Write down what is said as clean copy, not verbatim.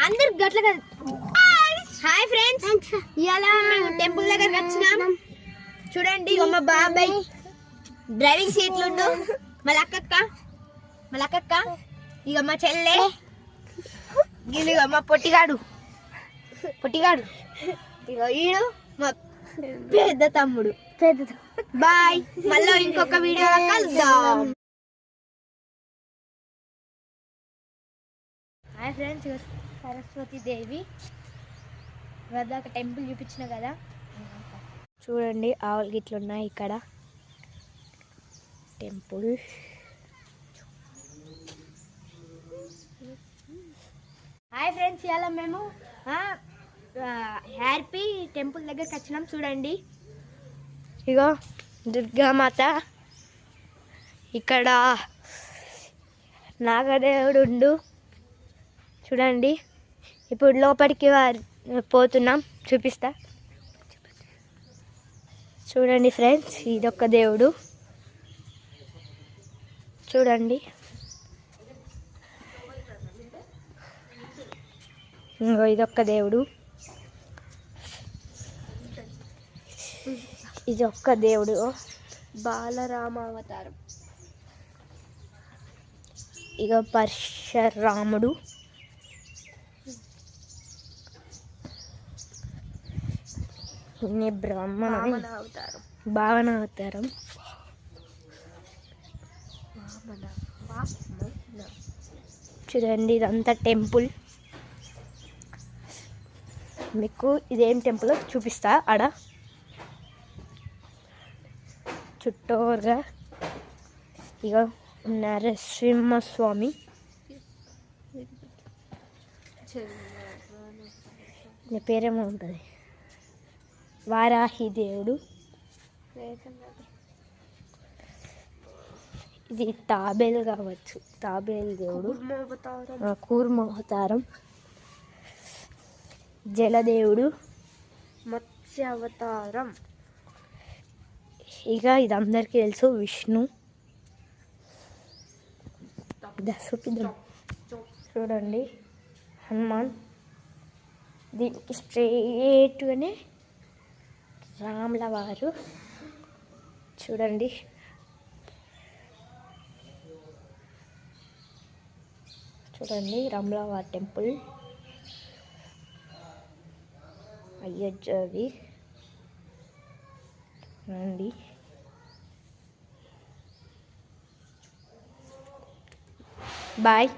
అందరు గట్ల కాదు. హాయ్ ఫ్రెండ్స్, ఇవాళ మేము టెంపుల్ దగ్గరకు వచ్చినాం. చూడండి మా బాబాయ్ డ్రైవింగ్ సీట్లు ఉండు, మా లక్కక్క ఇక మా చెల్లె, ఇక మా పొట్టిగాడు ఇక ఈడు మా పెద్ద తమ్ముడు. బాయ్, మళ్ళీ ఇంకొక వీడియో కలుద్దాం. హాయ్ ఫ్రెండ్స్, సరస్వతి దేవి వద్ద ఒక టెంపుల్ చూపించిన కదా, చూడండి ఆవులు గిట్లు ఉన్నాయి ఇక్కడ టెంపుల్. హాయ్ ఫ్రెండ్స్, ఇవాళ మేము హ్యాపీ టెంపుల్ దగ్గరికి వచ్చినాం. చూడండి ఇగో దుర్గామాత, ఇక్కడ నాగదేవుడు ఉండు. చూడండి ఇప్పుడు లోపలికి పోతున్నాం, చూపిస్తా. చూడండి ఫ్రెండ్స్, ఇదొక్క దేవుడు. చూడండి ఇంకో ఇదొక్క దేవుడు, ఇది ఒక్క దేవుడు బాలరామ అవతారం. ఇక పరశురాముడు, భావన అవతారం. చూడండి ఇదంతా టెంపుల్. మీకు ఇదేం టెంపుల్ చూపిస్తా. ఆడ చుట్టూరుగా ఇక నరసింహస్వామి, పేరేమో ఉంటుంది, వారాహి దేవుడు. ఇది తాబేలు కావచ్చు, తాబేలు దేవుడు, కూర్మ అవతారం. జలదేవుడు, మత్స్య అవతారం. ఇక ఇది అందరికీ తెలుసు, విష్ణు. చూడండి హనుమాన్, దీనికి స్ట్రైట్గానే రాముల వారు. చూడండి రాముల వారి టెంపుల్. అయ్యజ్జది రండి. బాయ్.